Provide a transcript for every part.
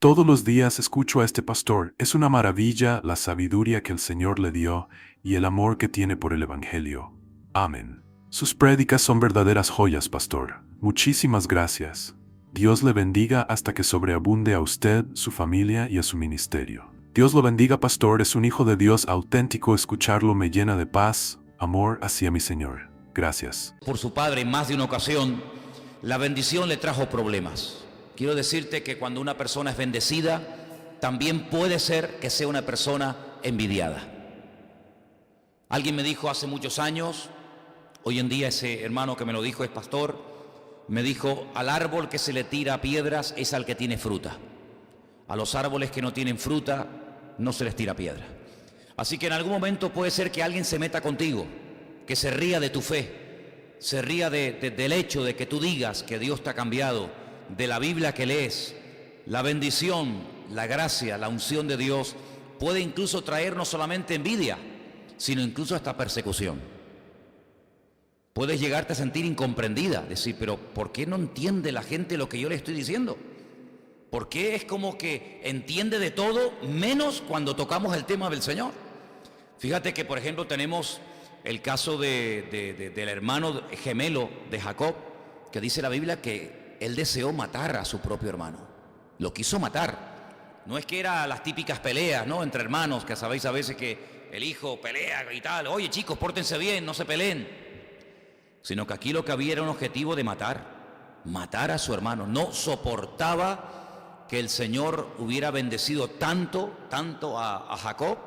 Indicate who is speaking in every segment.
Speaker 1: Todos los días escucho a este pastor. Es una maravilla la sabiduría que el Señor le dio y el amor que tiene por el Evangelio. Amén. Sus prédicas son verdaderas joyas, pastor. Muchísimas gracias. Dios le bendiga hasta que sobreabunde a usted, su familia y a su ministerio. Dios lo bendiga, pastor. Es un hijo de Dios auténtico. Escucharlo me llena de paz, amor hacia mi Señor. Gracias.
Speaker 2: Por su padre, en más de una ocasión, la bendición le trajo problemas. Quiero decirte que cuando una persona es bendecida, también puede ser que sea una persona envidiada. Alguien me dijo hace muchos años, hoy en día ese hermano que me lo dijo es pastor, me dijo: al árbol que se le tira piedras es al que tiene fruta. A los árboles que no tienen fruta no se les tira piedra. Así que en algún momento puede ser que alguien se meta contigo, que se ría de tu fe, se ría del hecho de que tú digas que Dios te ha cambiado, de la Biblia que lees. La bendición, la gracia, la unción de Dios puede incluso traer no solamente envidia, sino incluso hasta persecución. Puedes llegarte a sentir incomprendida, decir: pero ¿por qué no entiende la gente lo que yo le estoy diciendo? ¿Por qué es como que entiende de todo menos cuando tocamos el tema del Señor? Fíjate que, por ejemplo, tenemos el caso del hermano gemelo de Jacob, que dice la Biblia que él deseó matar a su propio hermano. Lo quiso matar. No es que eran las típicas peleas, ¿no?, entre hermanos, que sabéis a veces que el hijo pelea y tal. Oye, chicos, pórtense bien, no se peleen. Sino que aquí lo que había era un objetivo de matar a su hermano. No soportaba que el Señor hubiera bendecido tanto a Jacob.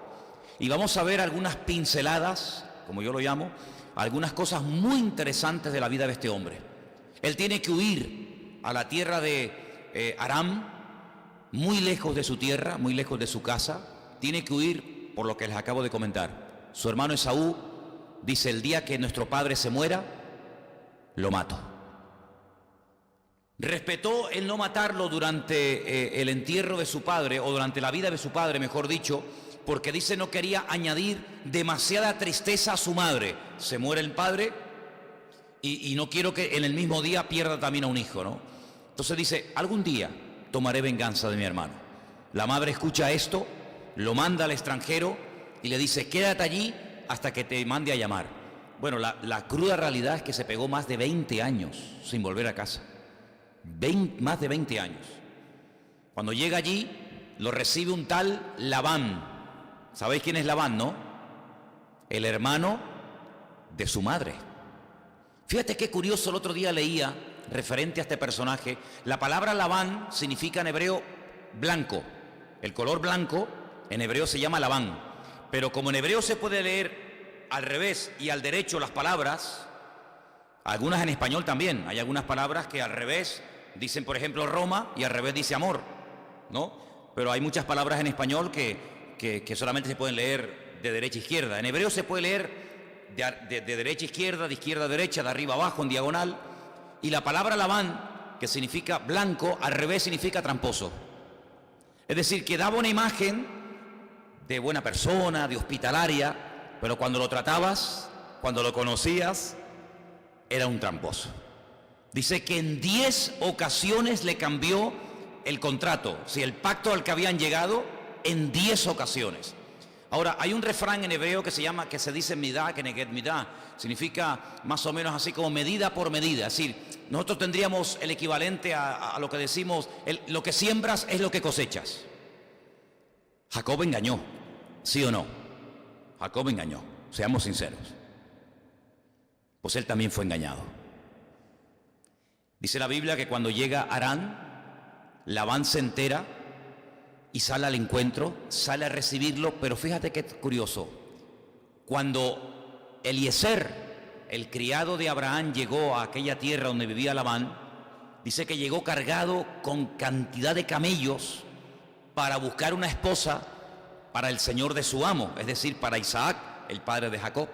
Speaker 2: Y vamos a ver algunas pinceladas, como yo lo llamo, algunas cosas muy interesantes de la vida de este hombre. Él tiene que huir a la tierra de Aram, muy lejos de su tierra, muy lejos de su casa. Tiene que huir por lo que les acabo de comentar. Su hermano Esaú dice: el día que nuestro padre se muera, lo mato. Respetó el no matarlo durante el entierro de su padre, o durante la vida de su padre, mejor dicho, porque dice no quería añadir demasiada tristeza a su madre. Se muere el padre y no quiero que en el mismo día pierda también a un hijo, ¿no? Entonces dice: algún día tomaré venganza de mi hermano. La madre escucha esto, lo manda al extranjero y le dice: quédate allí hasta que te mande a llamar. Bueno, la cruda realidad es que se pegó más de 20 años sin volver a casa. Más de 20 años. Cuando llega allí, lo recibe un tal Labán. ¿Sabéis quién es Labán, no? El hermano de su madre. Fíjate qué curioso, el otro día leía referente a este personaje. La palabra Labán significa en hebreo blanco. El color blanco en hebreo se llama Labán. Pero como en hebreo se puede leer al revés y al derecho las palabras, algunas en español también, hay algunas palabras que al revés dicen, por ejemplo, Roma, y al revés dice amor, ¿no? Pero hay muchas palabras en español que solamente se pueden leer de derecha a izquierda. En hebreo se puede leer de derecha a izquierda, de izquierda a derecha, de arriba a abajo, en diagonal. Y la palabra Labán, que significa blanco, al revés significa tramposo. Es decir, que daba una imagen de buena persona, de hospitalaria, pero cuando lo tratabas, cuando lo conocías, era un tramposo. Dice que en 10 ocasiones le cambió el contrato, si el pacto al que habían llegado, en 10 ocasiones. Ahora, hay un refrán en hebreo que se dice midá, keneget midá, significa más o menos así como medida por medida. Es decir, nosotros tendríamos el equivalente a lo que decimos, lo que siembras es lo que cosechas. Jacob engañó, ¿sí o no? Jacob engañó, seamos sinceros. Pues él también fue engañado. Dice la Biblia que cuando llega Harán, Labán se entera y sale al encuentro, sale a recibirlo. Pero fíjate qué curioso, cuando Eliezer, el criado de Abraham, llegó a aquella tierra donde vivía Labán, dice que llegó cargado con cantidad de camellos para buscar una esposa para el señor de su amo, es decir, para Isaac, el padre de Jacob.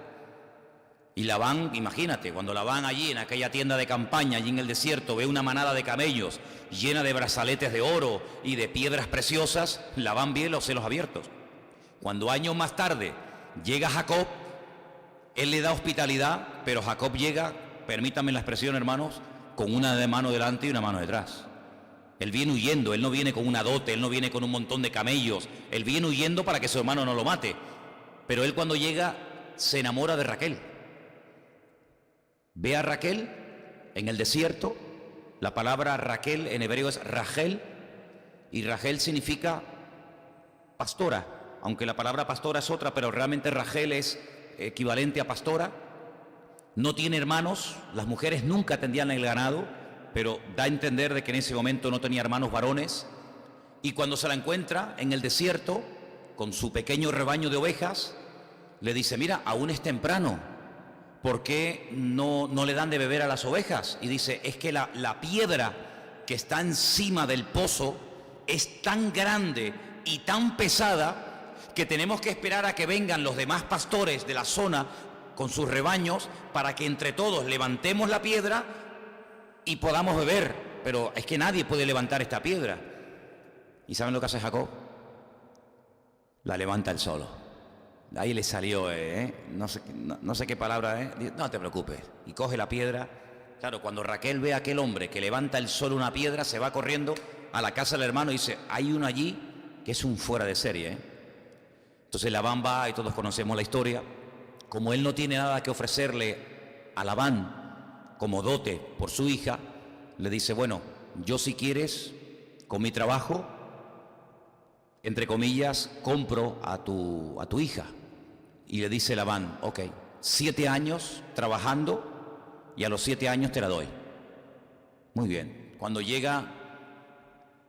Speaker 2: Y Labán, imagínate, cuando Labán allí en aquella tienda de campaña, allí en el desierto, ve una manada de camellos llena de brazaletes de oro y de piedras preciosas, Labán ve los celos abiertos. Cuando años más tarde llega Jacob, él le da hospitalidad, pero Jacob llega, permítanme la expresión, hermanos, con una mano delante y una mano detrás. Él viene huyendo, él no viene con una dote, él no viene con un montón de camellos, él viene huyendo para que su hermano no lo mate. Pero él cuando llega se enamora de Raquel. Ve a Raquel en el desierto. La palabra Raquel en hebreo es Rachel, y Rachel significa pastora, aunque la palabra pastora es otra, pero realmente Rachel es equivalente a pastora. No tiene hermanos, las mujeres nunca atendían el ganado, pero da a entender de que en ese momento no tenía hermanos varones. Y cuando se la encuentra en el desierto con su pequeño rebaño de ovejas, le dice: mira, aún es temprano, ¿por qué no le dan de beber a las ovejas? Y dice: es que la piedra que está encima del pozo es tan grande y tan pesada que tenemos que esperar a que vengan los demás pastores de la zona con sus rebaños para que entre todos levantemos la piedra y podamos beber. Pero es que nadie puede levantar esta piedra. ¿Y saben lo que hace Jacob? La levanta él solo. Ahí le salió, no sé qué palabra, no te preocupes. Y coge la piedra. Claro, cuando Raquel ve a aquel hombre que levanta él solo una piedra, se va corriendo a la casa del hermano y dice: hay uno allí que es un fuera de serie. Entonces Labán va, y todos conocemos la historia. Como él no tiene nada que ofrecerle a Labán como dote por su hija, le dice: bueno, yo si quieres, con mi trabajo, entre comillas, compro a tu hija. Y le dice Labán: ok, 7 años trabajando y a los 7 años te la doy. Muy bien. Cuando llega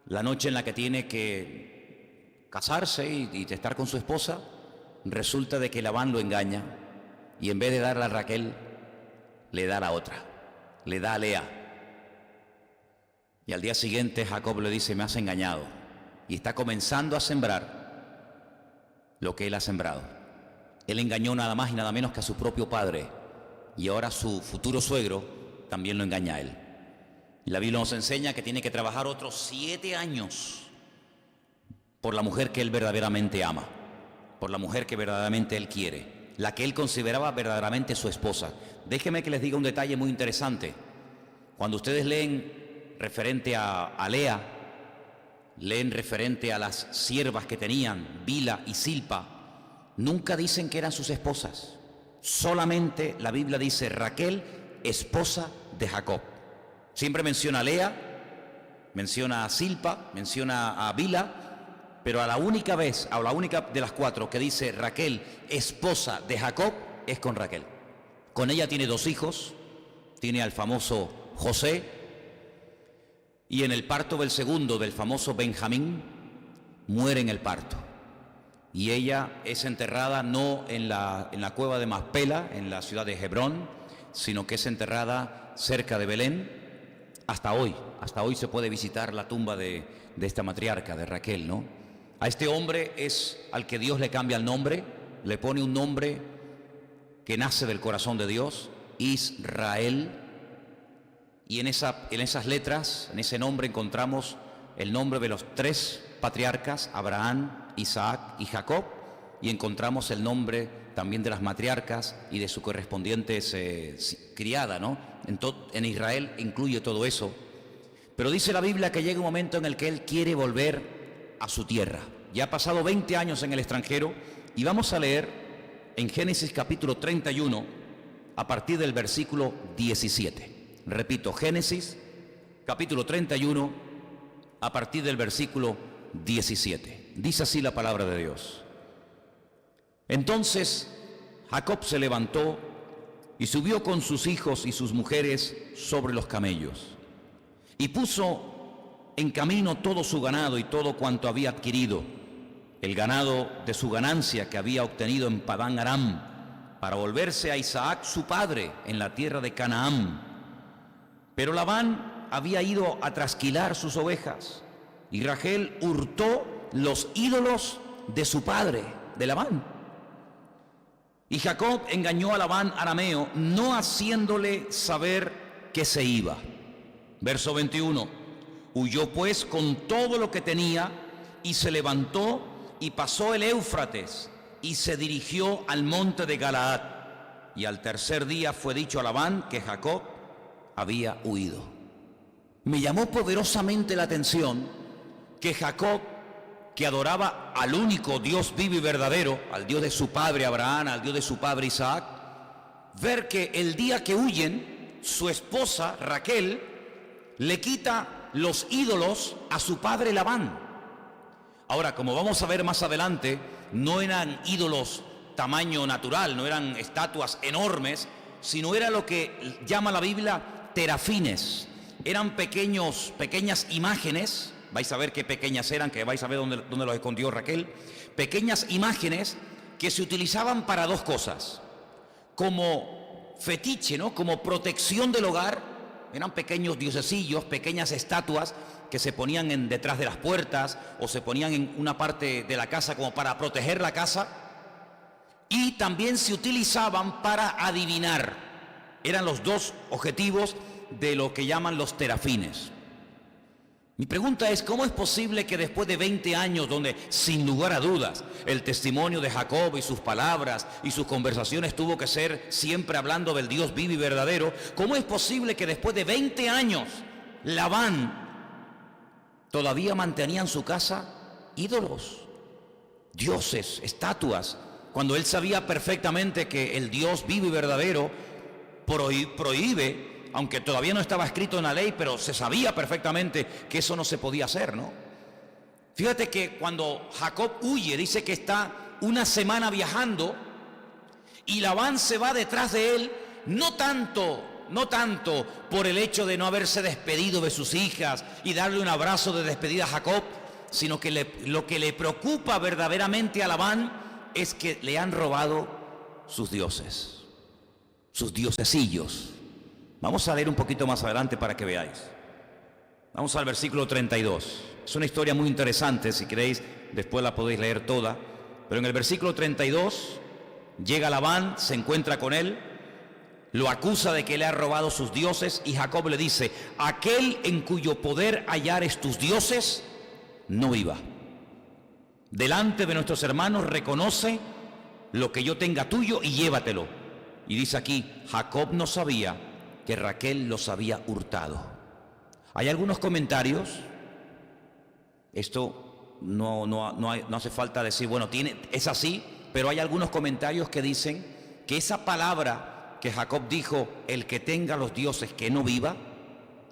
Speaker 2: la noche en la que tiene que casarse y estar con su esposa, resulta de que Labán lo engaña y en vez de darle a Raquel, le da a la otra, le da a Lea. Y al día siguiente Jacob le dice: me has engañado. Y está comenzando a sembrar lo que él ha sembrado. Él engañó nada más y nada menos que a su propio padre, y ahora su futuro suegro también lo engaña a él. Y la Biblia nos enseña que tiene que trabajar otros 7 años por la mujer que él verdaderamente ama, por la mujer que verdaderamente él quiere, la que él consideraba verdaderamente su esposa. Déjenme que les diga un detalle muy interesante. Cuando ustedes leen referente a Lea, leen referente a las siervas que tenían, Bila y Silpa, nunca dicen que eran sus esposas. Solamente la Biblia dice Raquel, esposa de Jacob. Siempre menciona a Lea, menciona a Silpa, menciona a Bila, pero a la única vez, a la única de las 4 que dice Raquel, esposa de Jacob, es con Raquel. Con ella tiene 2 hijos, tiene al famoso José, y en el parto del segundo, del famoso Benjamín, muere en el parto. Y ella es enterrada no en la cueva de Macpela, en la ciudad de Hebrón, sino que es enterrada cerca de Belén. Hasta hoy se puede visitar la tumba de esta matriarca, de Raquel, ¿no? A este hombre es al que Dios le cambia el nombre, le pone un nombre que nace del corazón de Dios, Israel. Y en esas letras, en ese nombre encontramos el nombre de los 3 patriarcas, Abraham, Isaac y Jacob, y encontramos el nombre también de las matriarcas y de su correspondiente criada, ¿no? En Israel incluye todo eso. Pero dice la Biblia que llega un momento en el que él quiere volver a su tierra. Ya ha pasado 20 años en el extranjero, y vamos a leer en Génesis capítulo 31 a partir del versículo 17. Repito, Génesis capítulo 31 a partir del versículo 17. Dice así la palabra de Dios. Entonces Jacob se levantó y subió con sus hijos y sus mujeres sobre los camellos, y puso en camino todo su ganado y todo cuanto había adquirido, el ganado de su ganancia que había obtenido en Padán Aram, para volverse a Isaac su padre en la tierra de Canaán. Pero Labán había ido a trasquilar sus ovejas, y Rachel hurtó los ídolos de su padre, de Labán. Y Jacob engañó a Labán arameo, no haciéndole saber que se iba. Verso 21. Huyó pues con todo lo que tenía, y se levantó y pasó el Éufrates, y se dirigió al monte de Galaad. Y al tercer día fue dicho a Labán que Jacob había huido. Me llamó poderosamente la atención que Jacob, que adoraba al único Dios vivo y verdadero, al Dios de su padre Abraham, al Dios de su padre Isaac, ver que el día que huyen, su esposa Raquel le quita los ídolos a su padre Labán. Ahora, como vamos a ver más adelante, no eran ídolos tamaño natural, no eran estatuas enormes, sino era lo que llama la Biblia terafines. Eran pequeñas imágenes, vais a ver qué pequeñas eran, que vais a ver dónde los escondió Raquel, pequeñas imágenes que se utilizaban para dos cosas, como fetiche, ¿no? Como protección del hogar. Eran pequeños diosesillos, pequeñas estatuas que se ponían detrás de las puertas o se ponían en una parte de la casa como para proteger la casa, y también se utilizaban para adivinar. Eran los dos objetivos de lo que llaman los terafines. Mi pregunta es, ¿cómo es posible que después de 20 años, donde sin lugar a dudas el testimonio de Jacob y sus palabras y sus conversaciones tuvo que ser siempre hablando del Dios vivo y verdadero, cómo es posible que después de 20 años Labán todavía mantenía en su casa ídolos, dioses, estatuas, cuando él sabía perfectamente que el Dios vivo y verdadero prohíbe, aunque todavía no estaba escrito en la ley, pero se sabía perfectamente que eso no se podía hacer, ¿no? Fíjate que cuando Jacob huye, dice que está una semana viajando y Labán se va detrás de él, no tanto por el hecho de no haberse despedido de sus hijas y darle un abrazo de despedida a Jacob, sino que lo que le preocupa verdaderamente a Labán es que le han robado sus dioses, sus diosesillos. Vamos a leer un poquito más adelante para que veáis. Vamos al versículo 32. Es una historia muy interesante, si queréis después la podéis leer toda. Pero en el versículo 32 llega Labán, se encuentra con él, lo acusa de que le ha robado sus dioses y Jacob le dice: aquel en cuyo poder hallares tus dioses no viva. Delante de nuestros hermanos reconoce lo que yo tenga tuyo y llévatelo. Y dice aquí, Jacob no sabía que Raquel los había hurtado. Hay algunos comentarios, esto no hace falta decir, bueno, es así, pero hay algunos comentarios que dicen que esa palabra que Jacob dijo, el que tenga los dioses que no viva,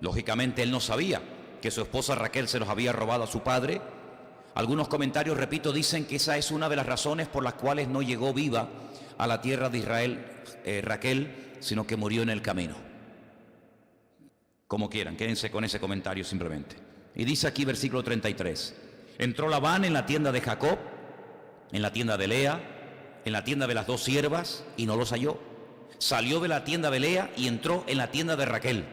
Speaker 2: lógicamente él no sabía que su esposa Raquel se los había robado a su padre. Algunos comentarios, repito, dicen que esa es una de las razones por las cuales no llegó viva a la tierra de Israel Raquel, sino que murió en el camino. Como quieran, quédense con ese comentario simplemente. Y dice aquí versículo 33: entró Labán en la tienda de Jacob, en la tienda de Lea, en la tienda de las dos siervas, y no los halló. Salió de la tienda de Lea y entró en la tienda de Raquel.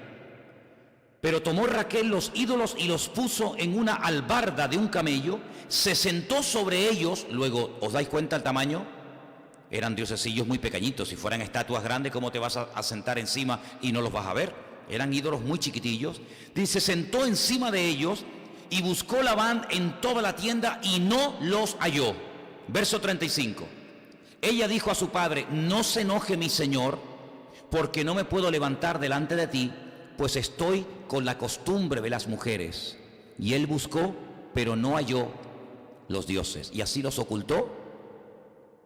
Speaker 2: Pero tomó Raquel los ídolos y los puso en una albarda de un camello, se sentó sobre ellos. Luego, ¿os dais cuenta el tamaño? Eran diosesillos muy pequeñitos. Si fueran estatuas grandes, ¿cómo te vas a sentar encima y no los vas a ver? Eran ídolos muy chiquitillos. Dice, se sentó encima de ellos y buscó Labán en toda la tienda y no los halló. Verso 35. Ella dijo a su padre: no se enoje mi señor, porque no me puedo levantar delante de ti, pues estoy con la costumbre de las mujeres. Y él buscó, pero no halló los dioses, y así los ocultó,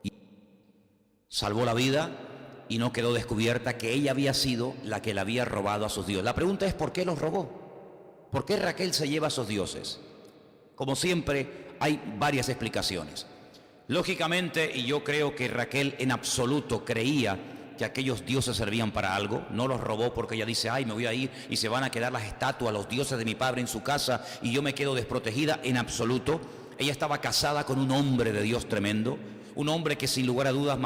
Speaker 2: y salvó la vida, y no quedó descubierta que ella había sido la que le había robado a sus dioses. La pregunta es, ¿por qué los robó? ¿Por qué Raquel se lleva a sus dioses? Como siempre, hay varias explicaciones. Lógicamente, y yo creo que Raquel en absoluto creía que aquellos dioses servían para algo. No los robó porque ella dice, ay, me voy a ir y se van a quedar las estatuas, los dioses de mi padre en su casa y yo me quedo desprotegida. En absoluto. Ella estaba casada con un hombre de Dios tremendo, un hombre que sin lugar a dudas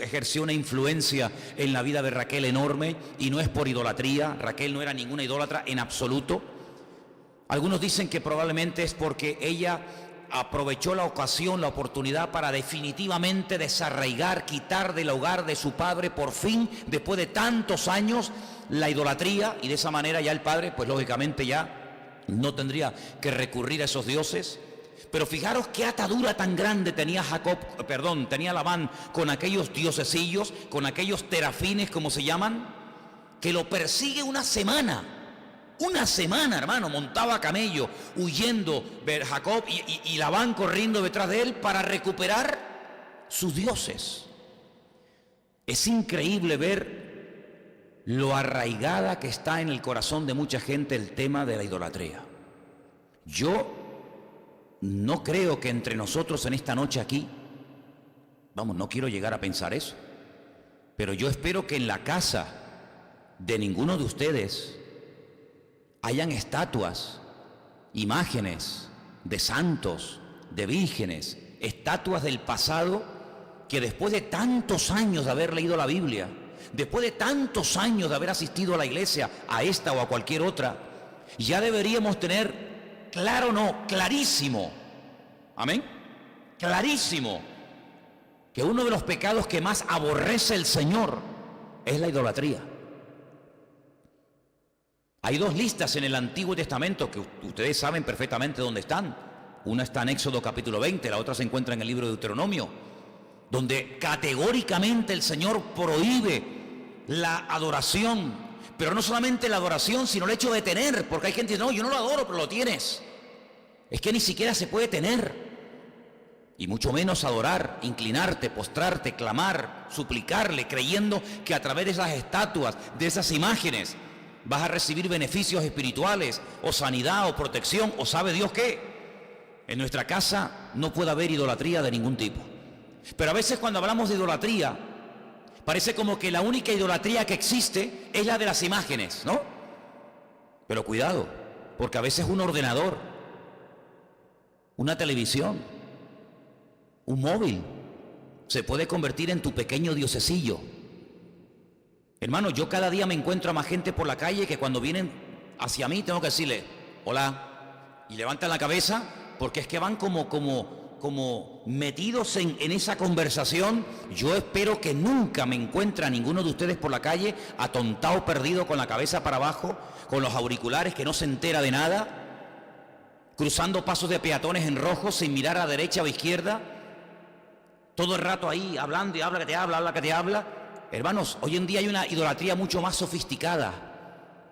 Speaker 2: ejerció una influencia en la vida de Raquel enorme, y no es por idolatría. Raquel no era ninguna idólatra en absoluto. Algunos dicen que probablemente es porque ella aprovechó la ocasión, la oportunidad para definitivamente desarraigar, quitar del hogar de su padre por fin, después de tantos años, la idolatría, y de esa manera ya el padre, pues lógicamente ya no tendría que recurrir a esos dioses. Pero fijaros qué atadura tan grande tenía tenía Labán con aquellos diosesillos, con aquellos terafines, como se llaman, que lo persigue una semana. Una semana, hermano, montaba a camello, huyendo Jacob y Labán corriendo detrás de él para recuperar sus dioses. Es increíble ver lo arraigada que está en el corazón de mucha gente el tema de la idolatría. Yo no creo que entre nosotros en esta noche aquí, vamos, no quiero llegar a pensar eso, pero yo espero que en la casa de ninguno de ustedes hayan estatuas, imágenes de santos, de vírgenes, estatuas del pasado que después de tantos años de haber leído la Biblia, después de tantos años de haber asistido a la iglesia, a esta o a cualquier otra, ya deberíamos tener claro, no, clarísimo, amén, clarísimo, que uno de los pecados que más aborrece el Señor es la idolatría. Hay dos listas en el Antiguo Testamento que ustedes saben perfectamente dónde están. Una está en Éxodo capítulo 20, la otra se encuentra en el libro de Deuteronomio, donde categóricamente el Señor prohíbe la adoración. Pero no solamente la adoración, sino el hecho de tener, porque hay gente que dice, no, yo no lo adoro, pero lo tienes. Es que ni siquiera se puede tener, y mucho menos adorar, inclinarte, postrarte, clamar, suplicarle, creyendo que a través de esas estatuas, de esas imágenes, vas a recibir beneficios espirituales, o sanidad, o protección, o sabe Dios qué. En nuestra casa no puede haber idolatría de ningún tipo. Pero a veces cuando hablamos de idolatría, parece como que la única idolatría que existe es la de las imágenes, ¿no? Pero cuidado, porque a veces un ordenador, una televisión, un móvil, se puede convertir en tu pequeño diosesillo. Hermano, yo cada día me encuentro a más gente por la calle que cuando vienen hacia mí tengo que decirle, hola, y levantan la cabeza, porque es que van como metidos en esa conversación. Yo espero que nunca me encuentre a ninguno de ustedes por la calle atontado, perdido, con la cabeza para abajo, con los auriculares, que no se entera de nada, cruzando pasos de peatones en rojo sin mirar a derecha o izquierda, todo el rato ahí hablando y habla que te habla, habla que te habla. Hermanos, hoy en día hay una idolatría mucho más sofisticada.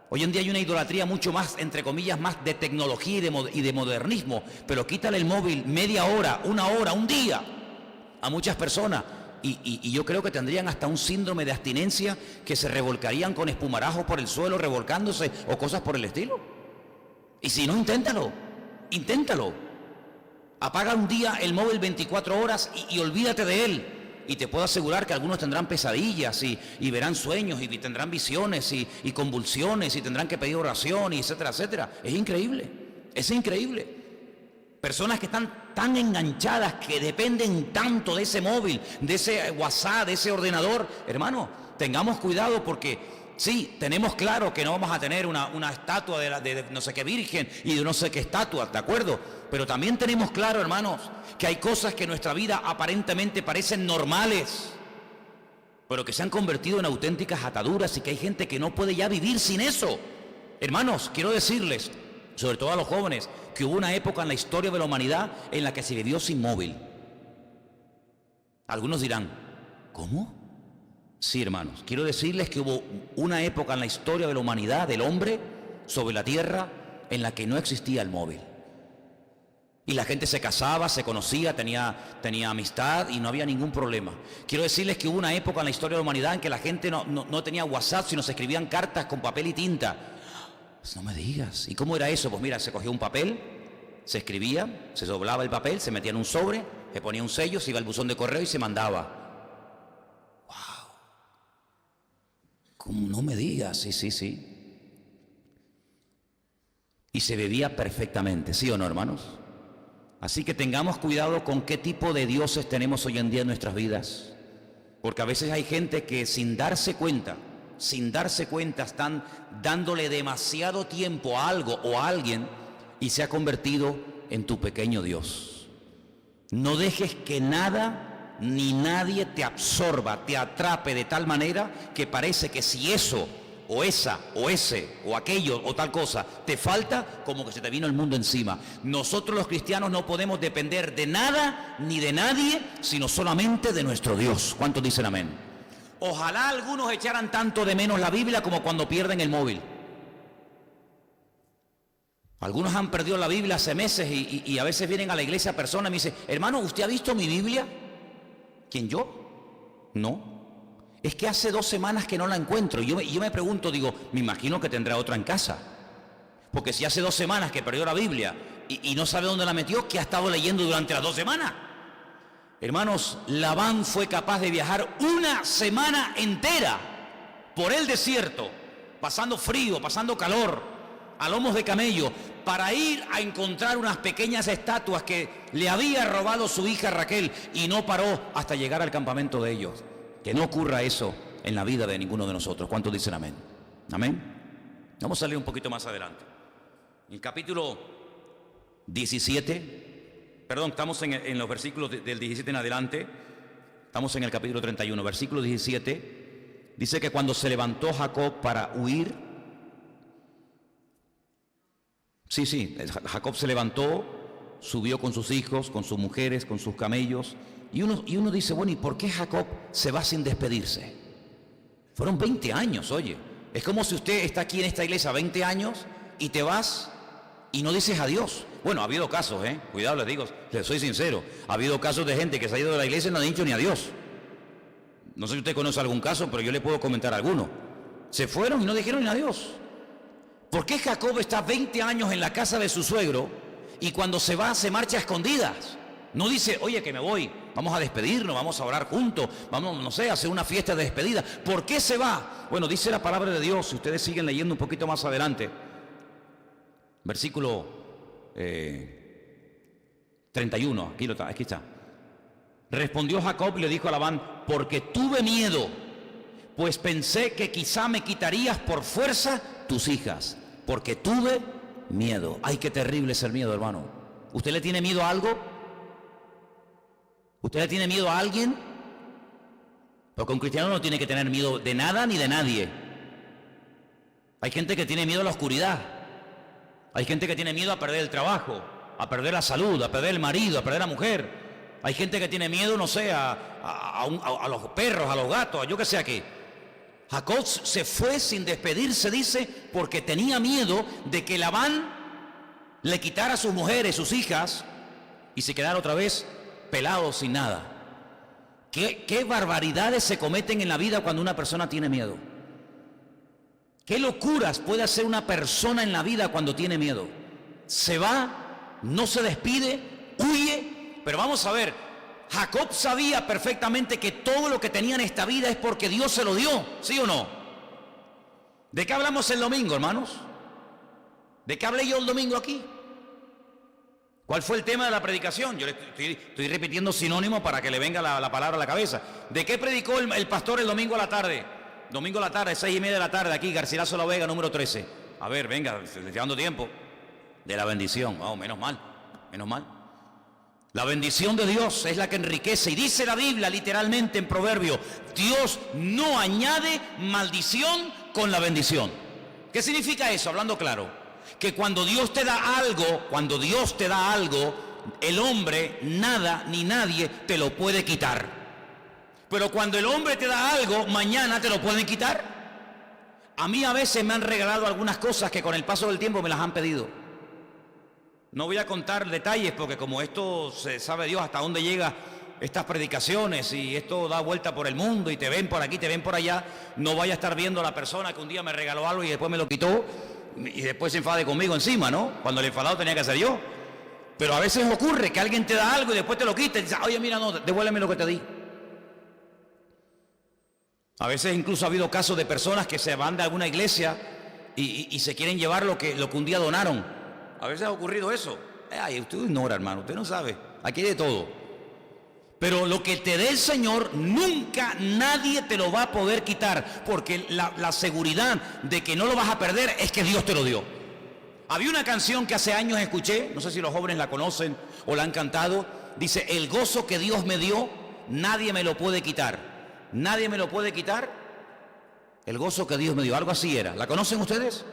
Speaker 2: Hoy en día hay una idolatría mucho más, entre comillas, más de tecnología y de modernismo. Pero quítale el móvil media hora, una hora, un día a muchas personas. Y yo creo que tendrían hasta un síndrome de abstinencia, que se revolcarían con espumarajos por el suelo, revolcándose o cosas por el estilo. Y si no, inténtalo. Apaga un día el móvil 24 horas y olvídate de él. Y te puedo asegurar que algunos tendrán pesadillas y verán sueños y tendrán visiones y convulsiones y tendrán que pedir oración y etcétera, etcétera. Es increíble. Personas que están tan enganchadas, que dependen tanto de ese móvil, de ese WhatsApp, de ese ordenador. Hermano, tengamos cuidado, porque sí, tenemos claro que no vamos a tener una estatua de no sé qué virgen y de no sé qué estatua, ¿de acuerdo? Pero también tenemos claro, hermanos, que hay cosas que en nuestra vida aparentemente parecen normales, pero que se han convertido en auténticas ataduras, y que hay gente que no puede ya vivir sin eso. Hermanos, quiero decirles, sobre todo a los jóvenes, que hubo una época en la historia de la humanidad en la que se vivió sin móvil. Algunos dirán, ¿cómo? Sí, hermanos, quiero decirles que hubo una época en la historia de la humanidad, del hombre, sobre la tierra, en la que no existía el móvil. Y la gente se casaba, se conocía, tenía amistad y no había ningún problema. Quiero decirles que hubo una época en la historia de la humanidad en que la gente no tenía WhatsApp, sino se escribían cartas con papel y tinta. Pues no me digas. ¿Y cómo era eso? Pues mira, se cogía un papel, se escribía, se doblaba el papel, se metía en un sobre, se ponía un sello, se iba al buzón de correo y se mandaba. ¡Wow! ¿Cómo? No me digas. Sí. Y se vivía perfectamente, ¿sí o no, hermanos? Así que tengamos cuidado con qué tipo de dioses tenemos hoy en día en nuestras vidas, porque a veces hay gente que sin darse cuenta están dándole demasiado tiempo a algo o a alguien, y se ha convertido en tu pequeño Dios. No dejes que nada ni nadie te absorba, te atrape de tal manera que parece que si eso o esa, o ese, o aquello, o tal cosa te falta, como que se te vino el mundo encima. Nosotros los cristianos no podemos depender de nada ni de nadie, sino solamente de nuestro Dios. ¿Cuántos dicen amén? Ojalá algunos echaran tanto de menos la Biblia como cuando pierden el móvil. Algunos han perdido la Biblia hace meses y a veces vienen a la iglesia personas y me dicen, hermano, ¿usted ha visto mi Biblia? ¿Quién, yo? No. Es que hace 2 semanas que no la encuentro. Y yo me pregunto, digo, me imagino que tendrá otra en casa. Porque si hace 2 semanas que perdió la Biblia y no sabe dónde la metió, ¿qué ha estado leyendo durante las 2 semanas? Hermanos, Labán fue capaz de viajar 1 semana entera por el desierto, pasando frío, pasando calor, a lomos de camello, para ir a encontrar unas pequeñas estatuas que le había robado su hija Raquel, y no paró hasta llegar al campamento de ellos. Que no ocurra eso en la vida de ninguno de nosotros. ¿Cuántos dicen amén? Amén. Vamos a leer un poquito más adelante. En el capítulo 17, perdón, estamos en los versículos del 17 en adelante. Estamos en el capítulo 31, versículo 17. Dice que cuando se levantó Jacob para huir, Jacob se levantó, subió con sus hijos, con sus mujeres, con sus camellos. Y uno dice, bueno, ¿y por qué Jacob se va sin despedirse? Fueron 20 años, oye. Es como si usted está aquí en esta iglesia 20 años y te vas y no dices adiós. Bueno, ha habido casos, cuidado, les digo, les soy sincero. Ha habido casos de gente que se ha ido de la iglesia y no ha dicho ni adiós. No sé si usted conoce algún caso, pero yo le puedo comentar alguno. Se fueron y no dijeron ni adiós. ¿Por qué Jacob está 20 años en la casa de su suegro y cuando se va se marcha a escondidas? No dice, oye, que me voy, vamos a despedirnos, vamos a orar juntos, vamos, no sé, a hacer una fiesta de despedida. ¿Por qué se va? Bueno, dice la palabra de Dios, si ustedes siguen leyendo un poquito más adelante, versículo 31, aquí está. Respondió Jacob y le dijo a Labán, porque tuve miedo, pues pensé que quizá me quitarías por fuerza tus hijas, porque tuve miedo. Ay, qué terrible es el miedo, hermano. ¿Usted le tiene miedo a algo? ¿Usted le tiene miedo a alguien? Porque un cristiano no tiene que tener miedo de nada ni de nadie. Hay gente que tiene miedo a la oscuridad. Hay gente que tiene miedo a perder el trabajo, a perder la salud, a perder el marido, a perder la mujer. Hay gente que tiene miedo, no sé, a los perros, a los gatos, a yo que sé a qué. Jacob se fue sin despedirse, dice, porque tenía miedo de que Labán le quitara a sus mujeres, sus hijas, y se quedara otra vez pelado sin nada. ¿Qué barbaridades se cometen en la vida cuando una persona tiene miedo? ¿Qué locuras puede hacer una persona en la vida cuando tiene miedo? Se va, no se despide, huye. Pero vamos a ver, Jacob sabía perfectamente que todo lo que tenía en esta vida es porque Dios se lo dio, ¿sí o no? ¿De qué hablamos el domingo, hermanos? ¿De qué hablé yo el domingo aquí? ¿Cuál fue el tema de la predicación? Yo le estoy repitiendo sinónimos para que le venga la palabra a la cabeza. ¿De qué predicó el pastor el domingo a la tarde? Domingo a la tarde, 6:30 de la tarde, aquí, Garcilaso La Vega, número 13. A ver, venga, le estoy dando tiempo. De la bendición. Oh, menos mal, menos mal. La bendición de Dios es la que enriquece. Y dice la Biblia literalmente en Proverbio, Dios no añade maldición con la bendición. ¿Qué significa eso? Hablando claro. Que cuando Dios te da algo, el hombre, nada ni nadie te lo puede quitar. Pero cuando el hombre te da algo, mañana te lo pueden quitar. A mí a veces me han regalado algunas cosas que con el paso del tiempo me las han pedido. No voy a contar detalles porque como esto se sabe Dios hasta dónde llega estas predicaciones y esto da vuelta por el mundo y te ven por aquí, te ven por allá, no vaya a estar viendo a la persona que un día me regaló algo y después me lo quitó y después se enfade conmigo encima, ¿no? Cuando el enfadado tenía que ser yo. Pero a veces ocurre que alguien te da algo y después te lo quita y dice, oye, mira, no, devuélveme lo que te di. A veces incluso ha habido casos de personas que se van de alguna iglesia y se quieren llevar lo que un día donaron. A veces ha ocurrido eso. Ay, usted ignora, hermano, usted no sabe. Aquí hay de todo. Pero lo que te dé el Señor, nunca nadie te lo va a poder quitar, porque la seguridad de que no lo vas a perder es que Dios te lo dio. Había una canción que hace años escuché, no sé si los jóvenes la conocen o la han cantado, dice, el gozo que Dios me dio, nadie me lo puede quitar. Nadie me lo puede quitar, el gozo que Dios me dio, algo así era. ¿La conocen ustedes?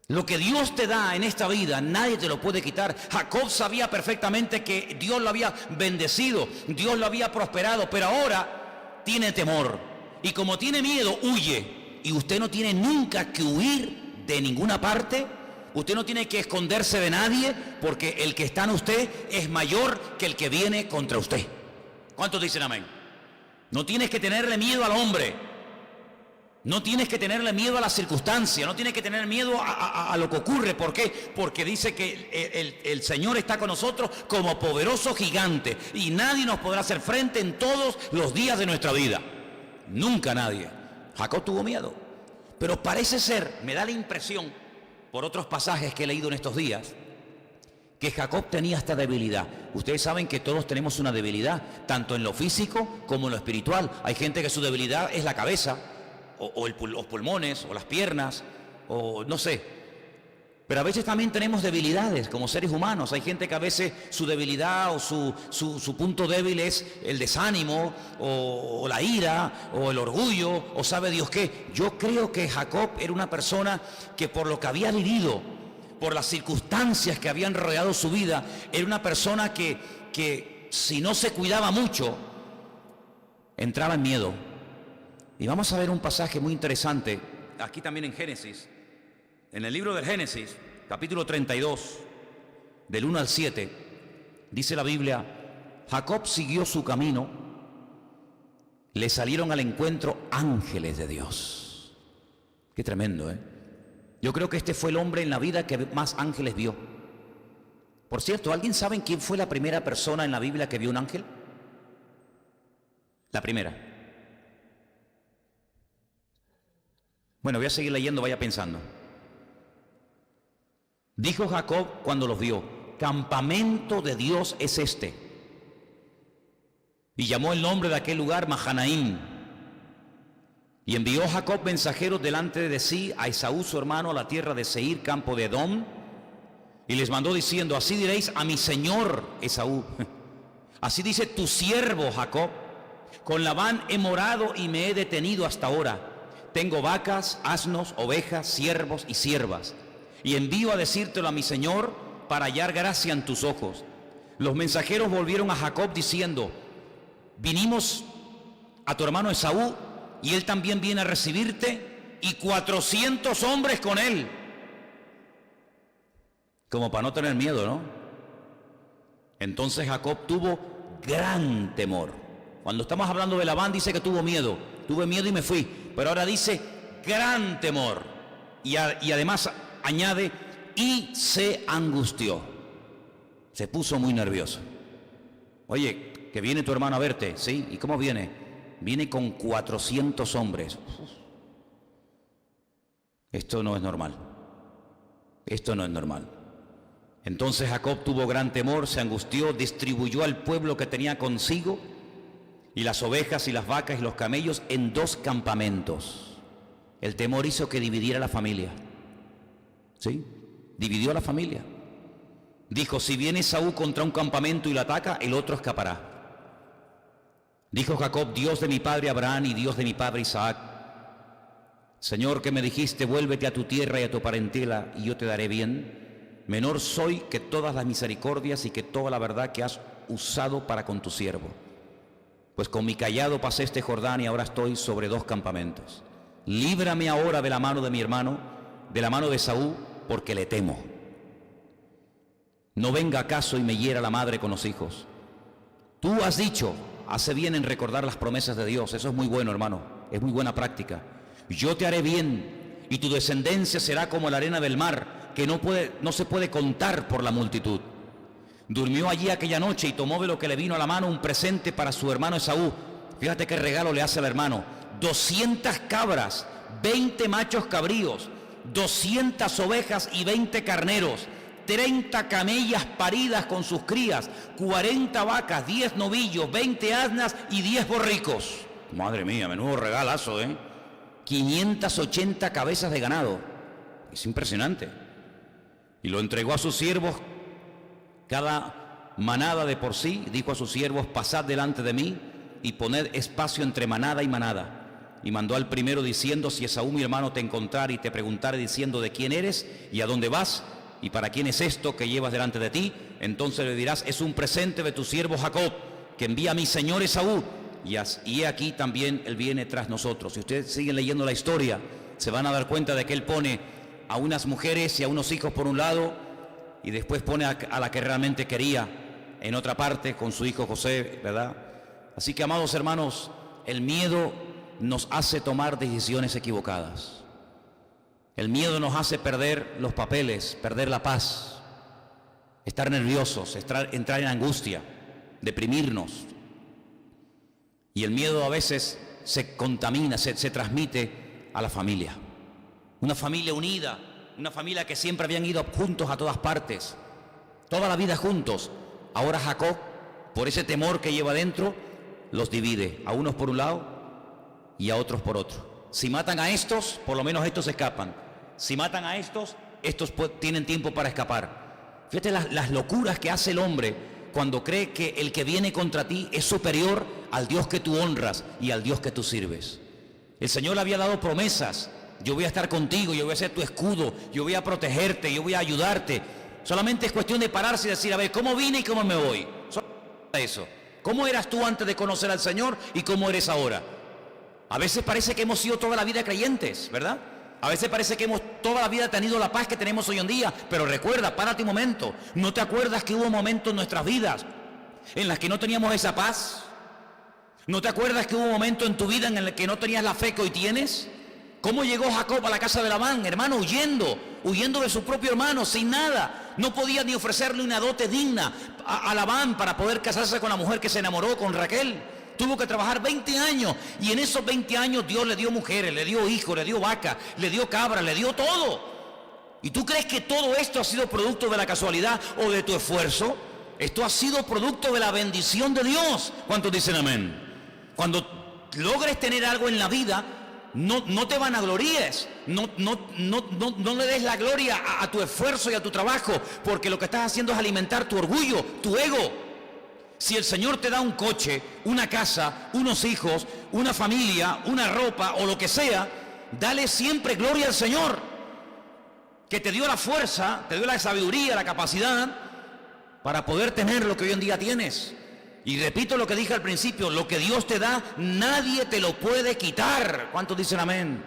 Speaker 2: Lo que Dios te da en esta vida, nadie te lo puede quitar. Jacob sabía perfectamente que Dios lo había bendecido, Dios lo había prosperado, pero ahora tiene temor. Y como tiene miedo, huye. Y usted no tiene nunca que huir de ninguna parte, Usted no tiene que esconderse de nadie, porque el que está en usted es mayor que el que viene contra usted. ¿Cuántos dicen amén? No tienes que tenerle miedo al hombre. No tienes que tenerle miedo a la circunstancia, no tienes que tener miedo a lo que ocurre. ¿Por qué? Porque dice que el Señor está con nosotros como poderoso gigante y nadie nos podrá hacer frente en todos los días de nuestra vida. Nunca nadie. Jacob tuvo miedo, pero parece ser, me da la impresión, por otros pasajes que he leído en estos días, que Jacob tenía esta debilidad. Ustedes saben que todos tenemos una debilidad, tanto en lo físico como en lo espiritual. Hay gente que su debilidad es la cabeza, los pulmones, o las piernas, o no sé. Pero a veces también tenemos debilidades como seres humanos. Hay gente que a veces su debilidad o su punto débil es el desánimo, o la ira, o el orgullo, o sabe Dios qué. Yo creo que Jacob era una persona que, por lo que había vivido, por las circunstancias que habían rodeado su vida, era una persona que si no se cuidaba mucho, entraba en miedo. Y vamos a ver un pasaje muy interesante, aquí también en Génesis, en el libro del Génesis, capítulo 32, del 1 al 7, dice la Biblia: Jacob siguió su camino, le salieron al encuentro ángeles de Dios. Qué tremendo, ¿eh? Yo creo que este fue el hombre en la vida que más ángeles vio. Por cierto, ¿alguien sabe quién fue la primera persona en la Biblia que vio un ángel? La primera. Bueno, voy a seguir leyendo, vaya pensando. Dijo Jacob cuando los vio: campamento de Dios es este. Y llamó el nombre de aquel lugar Mahanaim. Y envió Jacob mensajeros delante de sí a Esaú su hermano a la tierra de Seir, campo de Edom, y les mandó diciendo: así diréis a mi señor Esaú, así dice tu siervo Jacob: con Labán he morado y me he detenido hasta ahora. Tengo vacas, asnos, ovejas, siervos y siervas, y envío a decírtelo a mi señor para hallar gracia en tus ojos. Los mensajeros volvieron a Jacob diciendo: vinimos a tu hermano Esaú, y él también viene a recibirte, y 400 hombres con él. Como para no tener miedo, ¿no? Entonces Jacob tuvo gran temor. Cuando estamos hablando de Labán dice que tuvo miedo. Tuve miedo y me fui. Pero ahora dice gran temor. Y además añade: y se angustió. Se puso muy nervioso. Oye, que viene tu hermano a verte. ¿Sí? ¿Y cómo viene? Viene con 400 hombres. Esto no es normal. Esto no es normal. Entonces Jacob tuvo gran temor, se angustió, distribuyó al pueblo que tenía consigo, y las ovejas y las vacas y los camellos, en 2 campamentos. El temor hizo que dividiera la familia. ¿Sí? Dividió a la familia. Dijo: si viene Esaú contra un campamento y lo ataca, el otro escapará. Dijo Jacob: Dios de mi padre Abraham y Dios de mi padre Isaac, Señor, que me dijiste: vuélvete a tu tierra y a tu parentela, y yo te daré bien. Menor soy que todas las misericordias y que toda la verdad que has usado para con tu siervo. Pues con mi cayado pasé este Jordán y ahora estoy sobre 2 campamentos. Líbrame ahora de la mano de mi hermano, de la mano de Esaú, porque le temo. No venga acaso y me hiera la madre con los hijos. Tú has dicho, hace bien en recordar las promesas de Dios. Eso es muy bueno, hermano, es muy buena práctica. Yo te haré bien y tu descendencia será como la arena del mar, que no se puede contar por la multitud. Durmió allí aquella noche y tomó de lo que le vino a la mano un presente para su hermano Esaú. Fíjate qué regalo le hace al hermano: 200 cabras, 20 machos cabríos, 200 ovejas y 20 carneros, 30 camellas paridas con sus crías, 40 vacas, 10 novillos, 20 asnas y 10 borricos. Madre mía, menudo regalazo, ¿eh? 580 cabezas de ganado. Es impresionante. Y lo entregó a sus siervos, cada manada de por sí. Dijo a sus siervos: pasad delante de mí y poned espacio entre manada y manada. Y mandó al primero diciendo: si Esaú mi hermano te encontrare y te preguntare diciendo: ¿de quién eres y a dónde vas? ¿Y para quién es esto que llevas delante de ti? Entonces le dirás: es un presente de tu siervo Jacob, que envía a mi señor Esaú. Y he aquí también él viene tras nosotros. Si ustedes siguen leyendo la historia, se van a dar cuenta de que él pone a unas mujeres y a unos hijos por un lado, y después pone a la que realmente quería en otra parte con su hijo José, ¿verdad? Así que, amados hermanos, el miedo nos hace tomar decisiones equivocadas. El miedo nos hace perder los papeles, perder la paz, estar nerviosos, entrar en angustia, deprimirnos. Y el miedo a veces se contamina, se transmite a la familia. Una familia unida, una familia que siempre habían ido juntos a todas partes, toda la vida juntos. Ahora Jacob, por ese temor que lleva dentro, los divide, a unos por un lado y a otros por otro. Si matan a estos, por lo menos estos escapan. Si matan a estos tienen tiempo para escapar. Fíjate las locuras que hace el hombre cuando cree que el que viene contra ti es superior al Dios que tú honras y al Dios que tú sirves. El Señor le había dado promesas. Yo voy a estar contigo, yo voy a ser tu escudo, yo voy a protegerte, yo voy a ayudarte. Solamente es cuestión de pararse y decir, a ver, ¿cómo vine y cómo me voy? Eso. ¿Cómo eras tú antes de conocer al Señor y cómo eres ahora? A veces parece que hemos sido toda la vida creyentes, ¿verdad? A veces parece que hemos toda la vida tenido la paz que tenemos hoy en día. Pero recuerda, párate un momento. ¿No te acuerdas que hubo momentos en nuestras vidas en las que no teníamos esa paz? ¿No te acuerdas que hubo momentos en tu vida en el que no tenías la fe que hoy tienes? ¿Cómo llegó Jacob a la casa de Labán, hermano? Huyendo de su propio hermano, sin nada. No podía ni ofrecerle una dote digna a Labán para poder casarse con la mujer que se enamoró, con Raquel. Tuvo que trabajar 20 años y en esos 20 años Dios le dio mujeres, le dio hijos, le dio vacas, le dio cabras, le dio todo. ¿Y tú crees que todo esto ha sido producto de la casualidad o de tu esfuerzo? Esto ha sido producto de la bendición de Dios. ¿Cuántos dicen amén? Cuando logres tener algo en la vida, no te vanaglories, no le des la gloria a tu esfuerzo y a tu trabajo, porque lo que estás haciendo es alimentar tu orgullo, tu ego. Si el Señor te da un coche, una casa, unos hijos, una familia, una ropa o lo que sea, dale siempre gloria al Señor, que te dio la fuerza, te dio la sabiduría, la capacidad para poder tener lo que hoy en día tienes. Y repito lo que dije al principio, lo que Dios te da, nadie te lo puede quitar. ¿Cuántos dicen amén?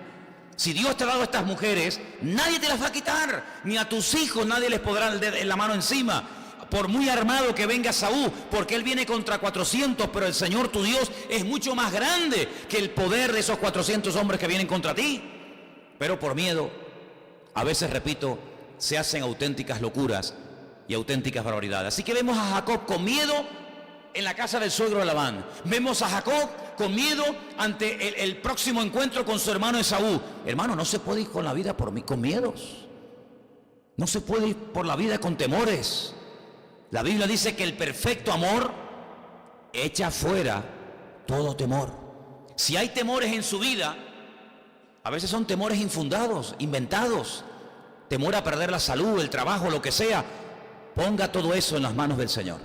Speaker 2: Si Dios te ha dado estas mujeres, nadie te las va a quitar, ni a tus hijos nadie les podrá la mano encima. Por muy armado que venga Saúl, porque él viene contra 400, pero el Señor tu Dios es mucho más grande que el poder de esos 400 hombres que vienen contra ti. Pero por miedo, a veces, repito, se hacen auténticas locuras y auténticas barbaridades. Así que vemos a Jacob con miedo en la casa del suegro de Labán. Vemos a Jacob con miedo ante el próximo encuentro con su hermano Esaú. Hermano, no se puede ir con la vida con miedos. No se puede ir por la vida con temores. La Biblia dice que el perfecto amor echa fuera todo temor. Si hay temores en su vida, a veces son temores infundados, inventados. Temor a perder la salud, el trabajo, lo que sea. Ponga todo eso en las manos del Señor.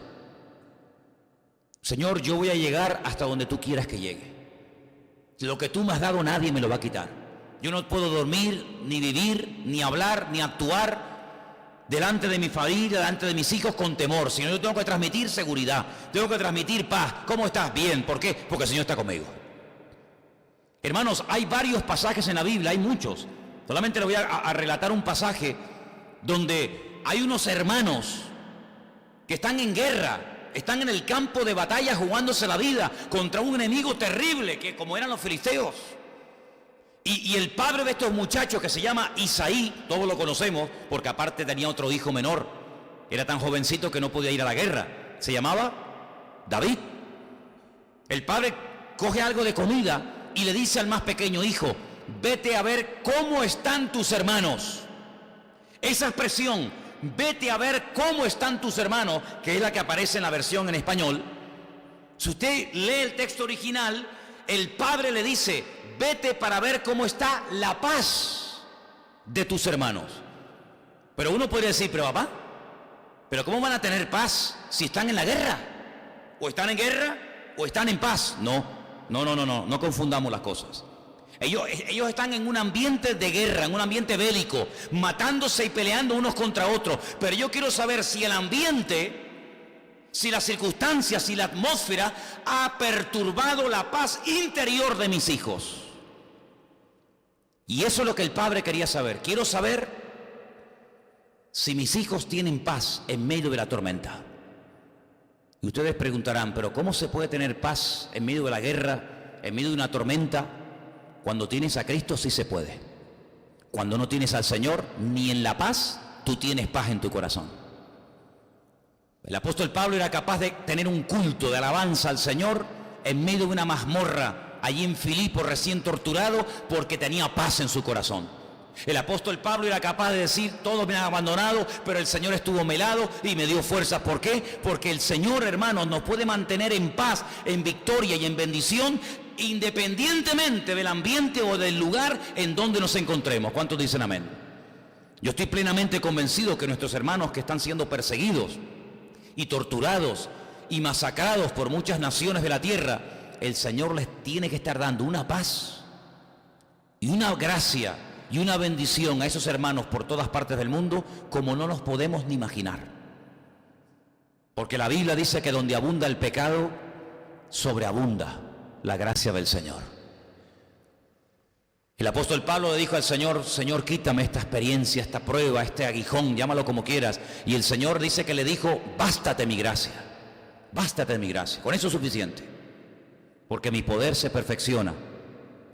Speaker 2: Señor, yo voy a llegar hasta donde tú quieras que llegue. Lo que tú me has dado nadie me lo va a quitar. Yo no puedo dormir, ni vivir, ni hablar, ni actuar delante de mi familia, delante de mis hijos con temor, sino yo tengo que transmitir seguridad, tengo que transmitir paz. ¿Cómo estás? Bien. ¿Por qué? Porque el Señor está conmigo. Hermanos, hay varios pasajes en la Biblia, hay muchos. Solamente les voy a relatar un pasaje donde hay unos hermanos que están en guerra, están en el campo de batalla jugándose la vida contra un enemigo terrible, que como eran los filisteos. Y el padre de estos muchachos, que se llama Isaí, todos lo conocemos, porque aparte tenía otro hijo menor, era tan jovencito que no podía ir a la guerra, se llamaba David. El padre coge algo de comida y le dice al más pequeño hijo, vete a ver cómo están tus hermanos. Esa expresión, vete a ver cómo están tus hermanos, que es la que aparece en la versión en español. Si usted lee el texto original, el padre le dice, vete para ver cómo está la paz de tus hermanos. Pero uno podría decir, pero papá, ¿pero cómo van a tener paz si están en la guerra? ¿O están en guerra o están en paz? No confundamos las cosas. Ellos están en un ambiente de guerra, en un ambiente bélico, matándose y peleando unos contra otros. Pero yo quiero saber si el ambiente, si las circunstancias, si la atmósfera ha perturbado la paz interior de mis hijos. Y eso es lo que el padre quería saber. Quiero saber si mis hijos tienen paz en medio de la tormenta. Y ustedes preguntarán, pero ¿cómo se puede tener paz en medio de la guerra, en medio de una tormenta? Cuando tienes a Cristo sí se puede. Cuando no tienes al Señor, ni en la paz, tú tienes paz en tu corazón. El apóstol Pablo era capaz de tener un culto de alabanza al Señor en medio de una mazmorra allí en Filipo, recién torturado, porque tenía paz en su corazón. El apóstol Pablo era capaz de decir, todos me han abandonado, pero el Señor estuvo a mi lado y me dio fuerzas. ¿Por qué? Porque el Señor, hermanos, nos puede mantener en paz, en victoria y en bendición, independientemente del ambiente o del lugar en donde nos encontremos. ¿Cuántos dicen amén? Yo estoy plenamente convencido que nuestros hermanos que están siendo perseguidos y torturados y masacrados por muchas naciones de la tierra, el Señor les tiene que estar dando una paz y una gracia y una bendición a esos hermanos por todas partes del mundo como no nos podemos ni imaginar. Porque la Biblia dice que donde abunda el pecado, sobreabunda la gracia del Señor. El apóstol Pablo le dijo al Señor, Señor, quítame esta experiencia, esta prueba, este aguijón, llámalo como quieras. Y el Señor dice que le dijo, bástate mi gracia, bástate mi gracia. Con eso es suficiente. Porque mi poder se perfecciona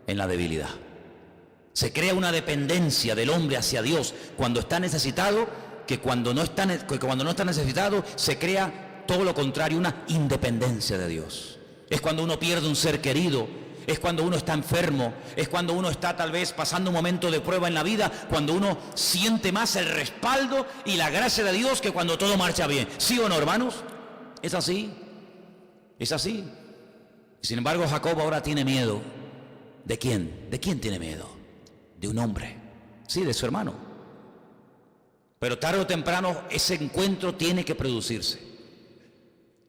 Speaker 2: en la debilidad. Se crea una dependencia del hombre hacia Dios cuando está necesitado, que cuando no está necesitado se crea todo lo contrario, una independencia de Dios. Es cuando uno pierde un ser querido, es cuando uno está enfermo, es cuando uno está tal vez pasando un momento de prueba en la vida, cuando uno siente más el respaldo y la gracia de Dios que cuando todo marcha bien. ¿Sí o no, hermanos? ¿Es así? ¿Es así? Sin embargo, Jacob ahora tiene miedo. ¿De quién? ¿De quién tiene miedo? De un hombre, sí, de su hermano. Pero tarde o temprano ese encuentro tiene que producirse.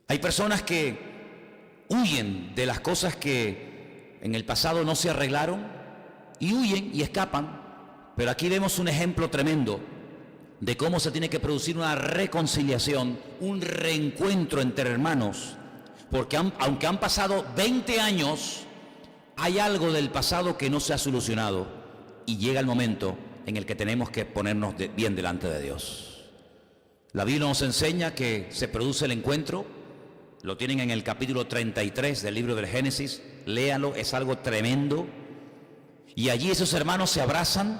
Speaker 2: Hay personas que huyen de las cosas que en el pasado no se arreglaron y huyen y escapan. Pero aquí vemos un ejemplo tremendo de cómo se tiene que producir una reconciliación, un reencuentro entre hermanos. Porque aunque han pasado 20 años, hay algo del pasado que no se ha solucionado. Y llega el momento en el que tenemos que ponernos bien delante de Dios. La Biblia nos enseña que se produce el encuentro. Lo tienen en el capítulo 33 del libro del Génesis. Léanlo, es algo tremendo. Y allí esos hermanos se abrazan,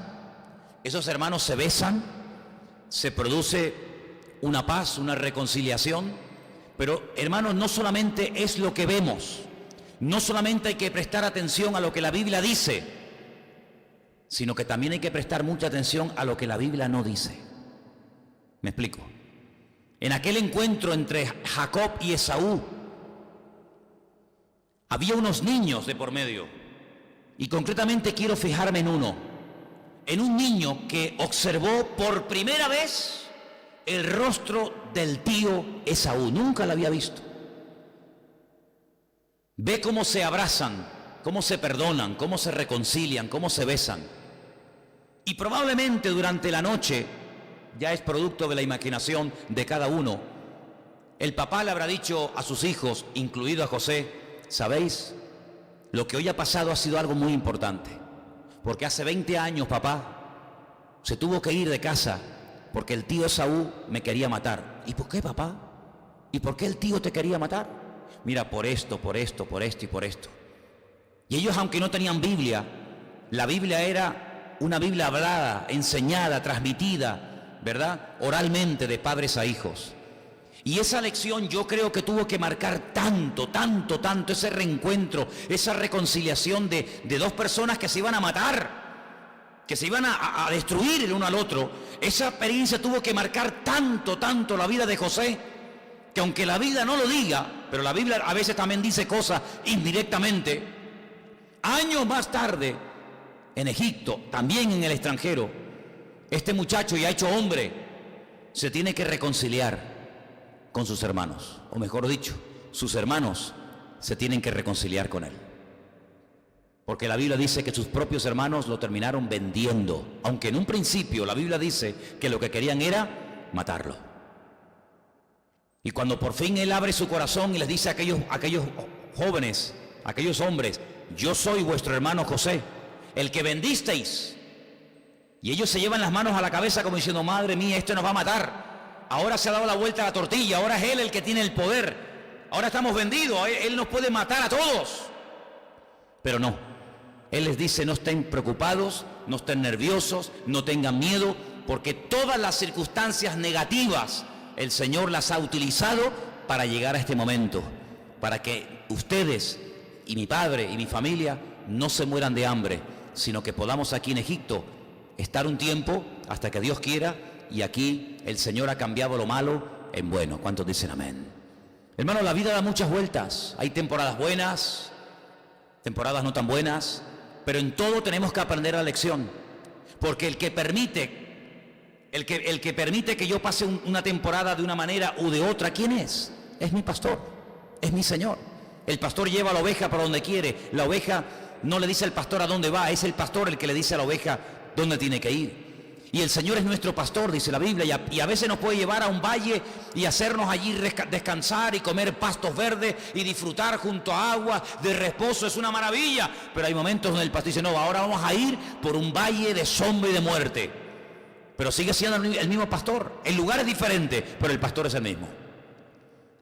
Speaker 2: esos hermanos se besan, se produce una paz, una reconciliación. Pero hermanos, no solamente es lo que vemos, no solamente hay que prestar atención a lo que la Biblia dice, sino que también hay que prestar mucha atención a lo que la Biblia no dice. ¿Me explico? En aquel encuentro entre Jacob y Esaú, había unos niños de por medio. Y concretamente quiero fijarme en uno. En un niño que observó por primera vez el rostro del tío Esaú. Nunca lo había visto. Ve cómo se abrazan, cómo se perdonan, cómo se reconcilian, cómo se besan. Y probablemente durante la noche, ya es producto de la imaginación de cada uno, el papá le habrá dicho a sus hijos, incluido a José, ¿sabéis? Lo que hoy ha pasado ha sido algo muy importante. Porque hace 20 años, papá, se tuvo que ir de casa porque el tío Esaú me quería matar. ¿Y por qué, papá? ¿Y por qué el tío te quería matar? Mira, por esto, por esto, por esto y por esto. Y ellos, aunque no tenían Biblia, la Biblia era una Biblia hablada, enseñada, transmitida, ¿verdad? Oralmente de padres a hijos. Y esa lección yo creo que tuvo que marcar tanto ese reencuentro, esa reconciliación de dos personas que se iban a matar, que se iban a destruir el uno al otro. Esa experiencia tuvo que marcar tanto la vida de José, que aunque la Biblia no lo diga, pero la Biblia a veces también dice cosas indirectamente, años más tarde, en Egipto, también en el extranjero, este muchacho ya hecho hombre, se tiene que reconciliar con sus hermanos, o mejor dicho, sus hermanos se tienen que reconciliar con él. Porque la Biblia dice que sus propios hermanos lo terminaron vendiendo, aunque en un principio la Biblia dice que lo que querían era matarlo. Y cuando por fin él abre su corazón y les dice a aquellos jóvenes, a aquellos hombres, yo soy vuestro hermano José, el que vendisteis. Y ellos se llevan las manos a la cabeza como diciendo, madre mía, esto nos va a matar. Ahora se ha dado la vuelta a la tortilla, ahora es él el que tiene el poder. Ahora estamos vendidos, él nos puede matar a todos. Pero no, él les dice, no estén preocupados, no estén nerviosos, no tengan miedo, porque todas las circunstancias negativas el Señor las ha utilizado para llegar a este momento, para que ustedes y mi padre y mi familia no se mueran de hambre, sino que podamos aquí en Egipto estar un tiempo hasta que Dios quiera, y aquí el Señor ha cambiado lo malo en bueno. ¿Cuántos dicen amén? Hermano, la vida da muchas vueltas, hay temporadas buenas, temporadas no tan buenas, pero en todo tenemos que aprender la lección, porque el que permite que yo pase una temporada de una manera u de otra, ¿quién es? Es mi pastor, es mi Señor. El pastor lleva a la oveja para donde quiere. La oveja no le dice al pastor a dónde va, es el pastor el que le dice a la oveja dónde tiene que ir. Y el Señor es nuestro pastor, dice la Biblia, y a veces nos puede llevar a un valle y hacernos allí descansar y comer pastos verdes y disfrutar junto a agua de reposo. Es una maravilla, pero hay momentos donde el pastor dice, no, ahora vamos a ir por un valle de sombra y de muerte. Pero sigue siendo el mismo pastor. El lugar es diferente, pero el pastor es el mismo.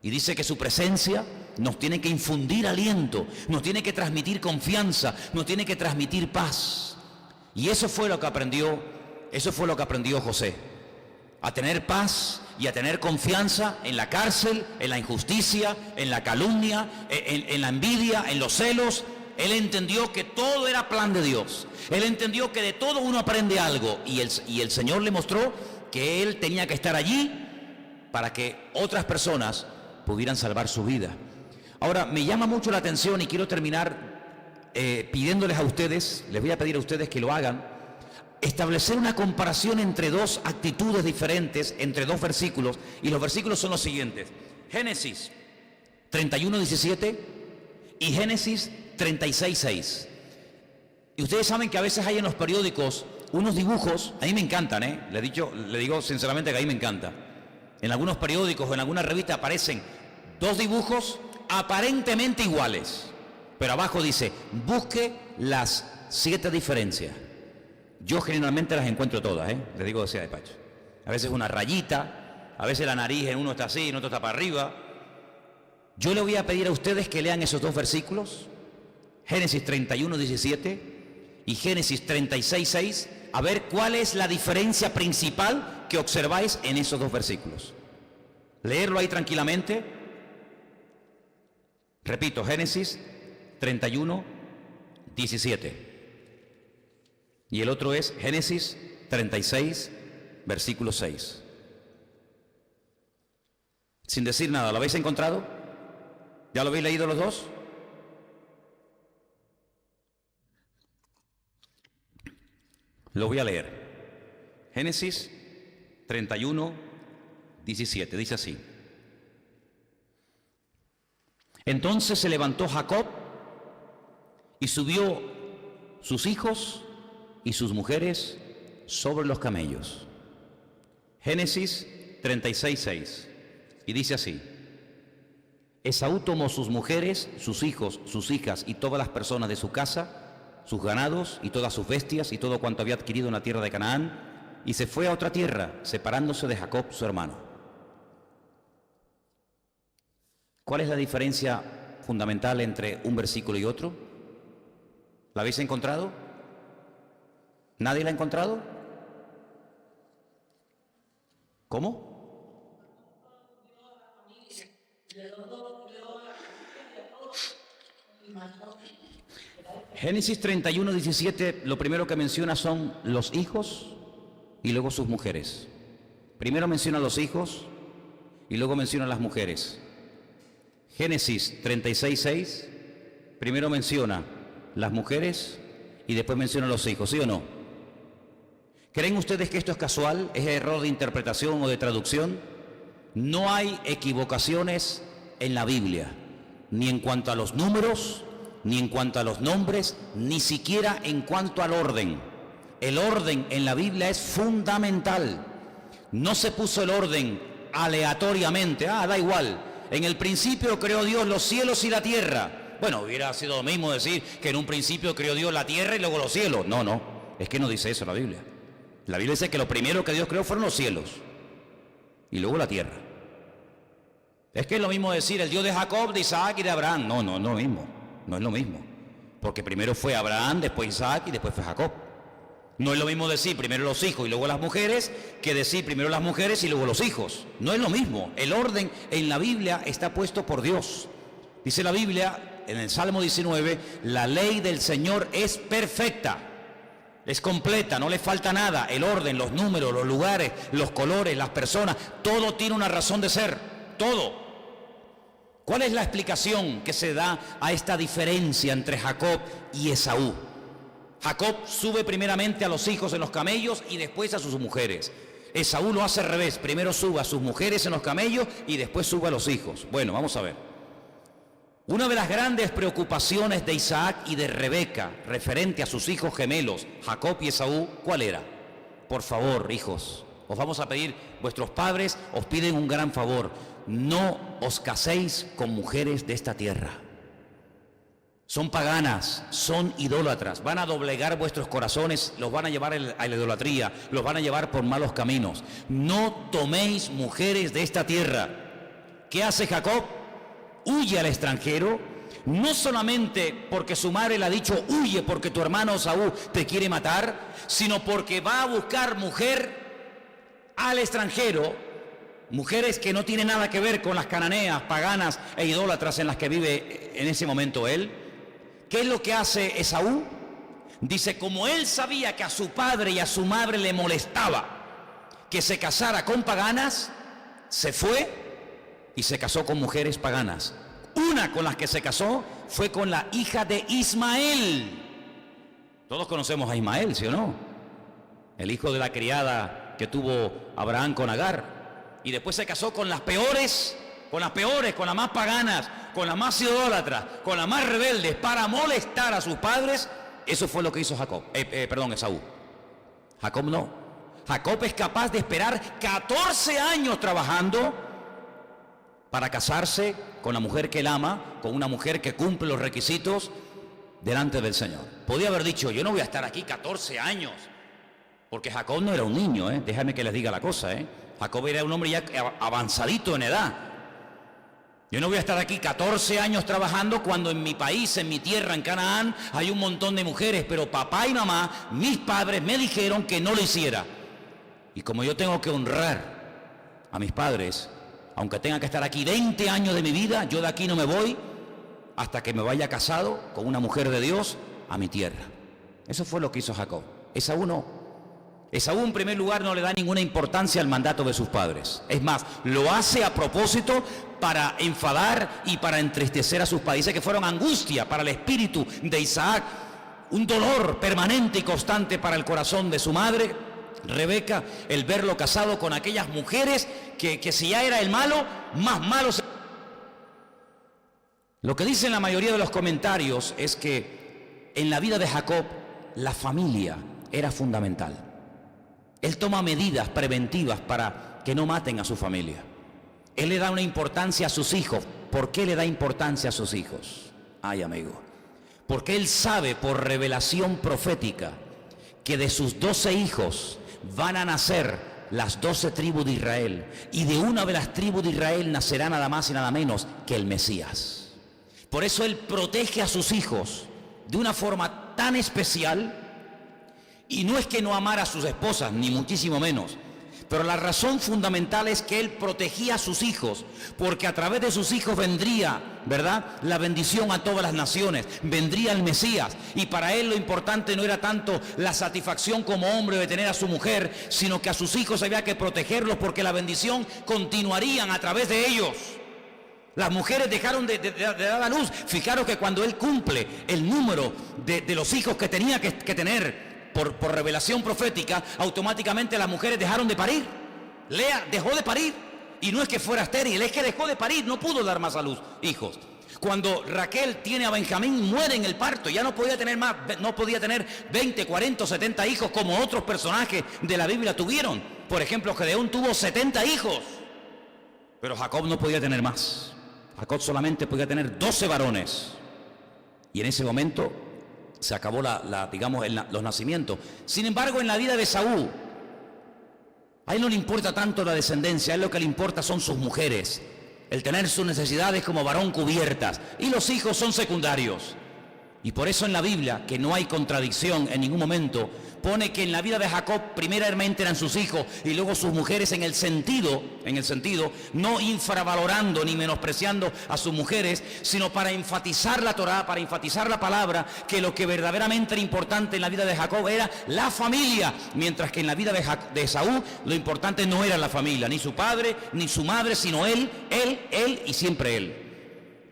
Speaker 2: Y dice que su presencia nos tiene que infundir aliento, nos tiene que transmitir confianza, nos tiene que transmitir paz. Y eso fue lo que aprendió José, a tener paz y a tener confianza en la cárcel, en la injusticia, en la calumnia, en la envidia, en los celos. Él entendió que todo era plan de Dios. Él entendió que de todo uno aprende algo, y el Señor le mostró que él tenía que estar allí para que otras personas pudieran salvar su vida. Ahora, me llama mucho la atención y quiero terminar pidiéndoles a ustedes, les voy a pedir a ustedes que lo hagan, establecer una comparación entre dos actitudes diferentes, entre dos versículos, y los versículos son los siguientes: Génesis 31:17 y Génesis 36:6. Y ustedes saben que a veces hay en los periódicos unos dibujos, a mí me encantan, le digo sinceramente que a mí me encanta. En algunos periódicos o en alguna revista aparecen dos dibujos aparentemente iguales, pero abajo dice, busque las 7 diferencias. Yo generalmente las encuentro todas, les digo de despacho. A veces una rayita, a veces la nariz en uno está así, en otro está para arriba. Yo le voy a pedir a ustedes que lean esos dos versículos, Génesis 31:17 y Génesis 36:6, a ver cuál es la diferencia principal que observáis en esos dos versículos. Leerlo ahí tranquilamente. Repito, Génesis 31:17. Y el otro es Génesis 36, versículo 6. Sin decir nada, ¿lo habéis encontrado? ¿Ya lo habéis leído los dos? Lo voy a leer. Génesis 31:17. Dice así: Entonces se levantó Jacob y subió sus hijos y sus mujeres sobre los camellos. Génesis 36:6. Y dice así: Esaú tomó sus mujeres, sus hijos, sus hijas y todas las personas de su casa, sus ganados y todas sus bestias y todo cuanto había adquirido en la tierra de Canaán, y se fue a otra tierra, separándose de Jacob su hermano. ¿Cuál es la diferencia fundamental entre un versículo y otro? ¿La habéis encontrado? ¿Nadie la ha encontrado? ¿Cómo? Génesis 31:17, lo primero que menciona son los hijos y luego sus mujeres. Primero menciona los hijos y luego menciona las mujeres. Génesis 36:6, primero menciona las mujeres y después menciona los hijos, ¿sí o no? ¿Creen ustedes que esto es casual? ¿Es error de interpretación o de traducción? No hay equivocaciones en la Biblia, ni en cuanto a los números, ni en cuanto a los nombres, ni siquiera en cuanto al orden. El orden en la Biblia es fundamental. No se puso el orden aleatoriamente, da igual. En el principio creó Dios los cielos y la tierra. Bueno, hubiera sido lo mismo decir que en un principio creó Dios la tierra y luego los cielos. No, es que no dice eso la Biblia. La Biblia dice que lo primero que Dios creó fueron los cielos y luego la tierra. Es que es lo mismo decir el Dios de Jacob, de Isaac y de Abraham. No, no es lo mismo. No es lo mismo. Porque primero fue Abraham, después Isaac y después fue Jacob. No es lo mismo decir primero los hijos y luego las mujeres que decir primero las mujeres y luego los hijos. No es lo mismo. El orden en la Biblia está puesto por Dios. Dice la Biblia en el Salmo 19, la ley del Señor es perfecta. Es completa, no le falta nada. El orden, los números, los lugares, los colores, las personas, todo tiene una razón de ser. Todo. ¿Cuál es la explicación que se da a esta diferencia entre Jacob y Esaú? Jacob sube primeramente a los hijos en los camellos y después a sus mujeres. Esaú lo hace al revés. Primero sube a sus mujeres en los camellos y después sube a los hijos. Bueno, vamos a ver. Una de las grandes preocupaciones de Isaac y de Rebeca referente a sus hijos gemelos, Jacob y Esaú, ¿cuál era? Por favor, hijos, os vamos a pedir, vuestros padres os piden un gran favor. No os caséis con mujeres de esta tierra. Son paganas, son idólatras, van a doblegar vuestros corazones, los van a llevar a la idolatría, los van a llevar por malos caminos. No toméis mujeres de esta tierra. ¿Qué hace Jacob? Huye al extranjero, no solamente porque su madre le ha dicho huye porque tu hermano Esaú te quiere matar, sino porque va a buscar mujer al extranjero, mujeres que no tienen nada que ver con las cananeas, paganas e idólatras en las que vive en ese momento él. ¿Qué es lo que hace Esaú? Dice, como él sabía que a su padre y a su madre le molestaba que se casara con paganas, se fue y se casó con mujeres paganas. Una con las que se casó fue con la hija de Ismael. Todos conocemos a Ismael, ¿sí o no? El hijo de la criada que tuvo Abraham con Agar. Y después se casó con las peores, con las más paganas, con las más idólatras, con las más rebeldes, para molestar a sus padres. Eso fue lo que hizo Esaú. Jacob no. Jacob es capaz de esperar 14 años trabajando para casarse con la mujer que él ama, con una mujer que cumple los requisitos delante del Señor. Podía haber dicho, yo no voy a estar aquí 14 años, porque Jacob no era un niño, déjame que les diga la cosa, Jacob era un hombre ya avanzadito en edad. Yo no voy a estar aquí 14 años trabajando cuando en mi país, en mi tierra, en Canaán, hay un montón de mujeres, pero papá y mamá, mis padres, me dijeron que no lo hiciera. Y como yo tengo que honrar a mis padres, aunque tenga que estar aquí 20 años de mi vida, yo de aquí no me voy hasta que me vaya casado con una mujer de Dios a mi tierra. Eso fue lo que hizo Jacob. Esaú no. Esaú en primer lugar no le da ninguna importancia al mandato de sus padres. Es más, lo hace a propósito para enfadar y para entristecer a sus padres. Dice que fueron angustia para el espíritu de Isaac, un dolor permanente y constante para el corazón de su madre, Rebeca, el verlo casado con aquellas mujeres que si ya era el malo, más malo se... Lo que dicen la mayoría de los comentarios es que en la vida de Jacob la familia era fundamental. Él toma medidas preventivas para que no maten a su familia. Él le da una importancia a sus hijos. ¿Por qué le da importancia a sus hijos? Ay, amigo. Porque él sabe por revelación profética que de sus 12 hijos van a nacer las 12 tribus de Israel, y de una de las tribus de Israel nacerá nada más y nada menos que el Mesías. Por eso él protege a sus hijos de una forma tan especial, y no es que no amara a sus esposas, ni muchísimo menos, pero la razón fundamental es que él protegía a sus hijos, porque a través de sus hijos vendría, ¿verdad?, la bendición a todas las naciones, vendría el Mesías, y para él lo importante no era tanto la satisfacción como hombre de tener a su mujer, sino que a sus hijos había que protegerlos porque la bendición continuarían a través de ellos. Las mujeres dejaron de dar a luz. Fijaros que cuando él cumple el número de los hijos que tenía que tener por revelación profética, automáticamente las mujeres dejaron de parir. Lea dejó de parir, y no es que fuera estéril, es que dejó de parir, no pudo dar más a luz hijos. Cuando Raquel tiene a Benjamín, muere en el parto, ya no podía tener más, no podía tener 20, 40, 70 hijos como otros personajes de la Biblia tuvieron. Por ejemplo, Gedeón tuvo 70 hijos, pero Jacob no podía tener más. Jacob solamente podía tener 12 varones, y en ese momento se acabó los nacimientos. Sin embargo, en la vida de Esaú, A él no le importa tanto la descendencia, a él lo que le importa son sus mujeres, el tener sus necesidades como varón cubiertas, y los hijos son secundarios. Y por eso en la Biblia, que no hay contradicción en ningún momento, pone que en la vida de Jacob primeramente eran sus hijos y luego sus mujeres, en el sentido, no infravalorando ni menospreciando a sus mujeres, sino para enfatizar la Torá, para enfatizar la palabra, que lo que verdaderamente era importante en la vida de Jacob era la familia, mientras que en la vida de Esaú lo importante no era la familia, ni su padre, ni su madre, sino él y siempre él.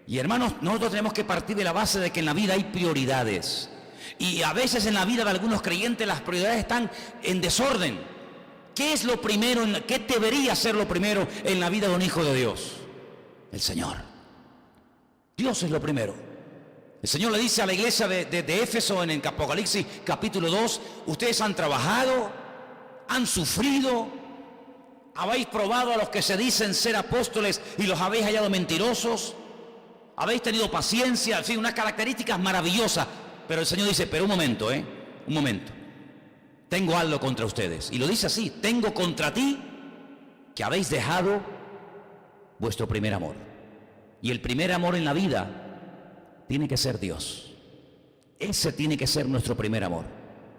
Speaker 2: Y hermanos, nosotros tenemos que partir de la base de que en la vida hay prioridades. Y a veces en la vida de algunos creyentes las prioridades están en desorden. ¿Qué es lo primero, qué debería ser lo primero en la vida de un hijo de Dios? El Señor. Dios es lo primero. El Señor le dice a la iglesia de Éfeso en el Apocalipsis capítulo 2, ustedes han trabajado, han sufrido, habéis probado a los que se dicen ser apóstoles y los habéis hallado mentirosos. Habéis tenido paciencia, en fin, unas características maravillosas. Pero el Señor dice, pero un momento, tengo algo contra ustedes. Y lo dice así, tengo contra ti que habéis dejado vuestro primer amor. Y el primer amor en la vida tiene que ser Dios. Ese tiene que ser nuestro primer amor.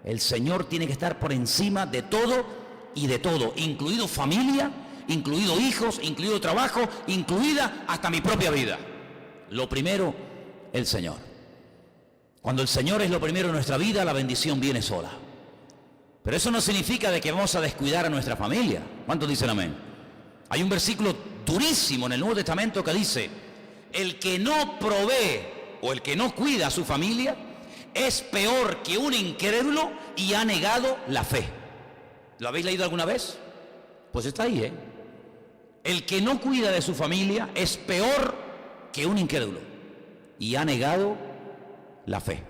Speaker 2: El Señor tiene que estar por encima de todo y de todo, incluido familia, incluido hijos, incluido trabajo, incluida hasta mi propia vida. Lo primero, el Señor. Cuando el Señor es lo primero en nuestra vida, la bendición viene sola. Pero eso no significa de que vamos a descuidar a nuestra familia. ¿Cuántos dicen amén? Hay un versículo durísimo en el Nuevo Testamento que dice, el que no provee o el que no cuida a su familia es peor que un incrédulo y ha negado la fe. ¿Lo habéis leído alguna vez? Pues está ahí, ¿eh? El que no cuida de su familia es peor que un incrédulo y ha negado la fe.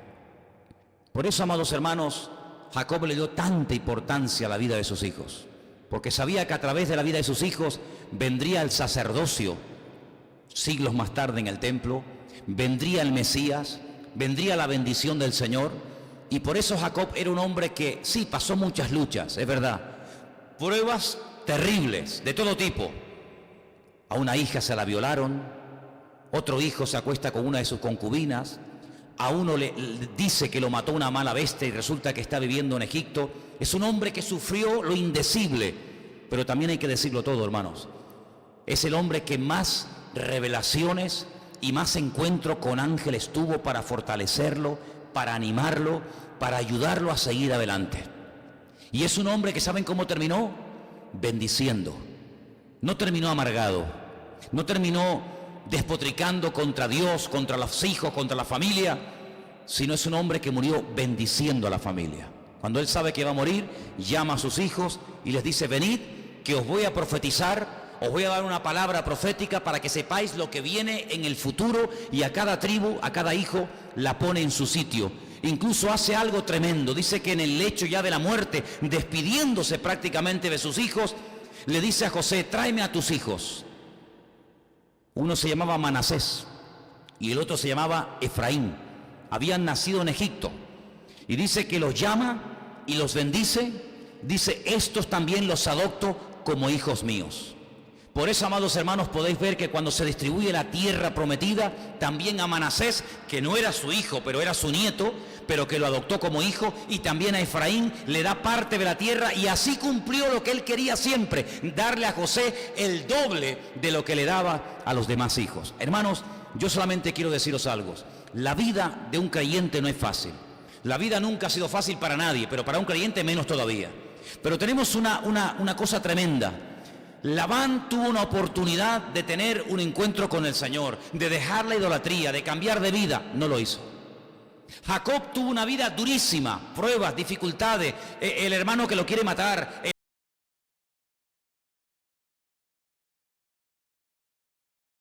Speaker 2: Por eso, amados hermanos, Jacob le dio tanta importancia a la vida de sus hijos, porque sabía que a través de la vida de sus hijos vendría el sacerdocio siglos más tarde en el templo, vendría el Mesías, vendría la bendición del Señor. Y por eso Jacob era un hombre que sí pasó muchas luchas, es verdad, pruebas terribles de todo tipo. A una hija se la violaron, otro hijo se acuesta con una de sus concubinas, a uno le dice que lo mató una mala bestia y resulta que está viviendo en Egipto. Es un hombre que sufrió lo indecible, pero también hay que decirlo todo, hermanos. Es el hombre que más revelaciones y más encuentro con ángeles tuvo para fortalecerlo, para animarlo, para ayudarlo a seguir adelante. Y es un hombre que, ¿saben cómo terminó? Bendiciendo. No terminó amargado, no terminó despotricando contra Dios, contra los hijos, contra la familia, sino es un hombre que murió bendiciendo a la familia. Cuando él sabe que va a morir, llama a sus hijos y les dice, venid, que os voy a profetizar, os voy a dar una palabra profética para que sepáis lo que viene en el futuro, y a cada tribu, a cada hijo, la pone en su sitio. Incluso hace algo tremendo, dice que en el lecho ya de la muerte, despidiéndose prácticamente de sus hijos, le dice a José, tráeme a tus hijos. Uno se llamaba Manasés y el otro se llamaba Efraín. Habían nacido en Egipto. Y dice que los llama y los bendice. Dice, estos también los adopto como hijos míos. Por eso, amados hermanos, podéis ver que cuando se distribuye la tierra prometida, también a Manasés, que no era su hijo, pero era su nieto, pero que lo adoptó como hijo, y también a Efraín le da parte de la tierra, y así cumplió lo que él quería siempre, darle a José el doble de lo que le daba a los demás hijos. Hermanos, yo solamente quiero deciros algo. La vida de un creyente no es fácil. La vida nunca ha sido fácil para nadie, pero para un creyente menos todavía. Pero tenemos una cosa tremenda. Labán tuvo una oportunidad de tener un encuentro con el Señor, de dejar la idolatría, de cambiar de vida. No lo hizo. Jacob tuvo una vida durísima, pruebas, dificultades, el hermano que lo quiere matar,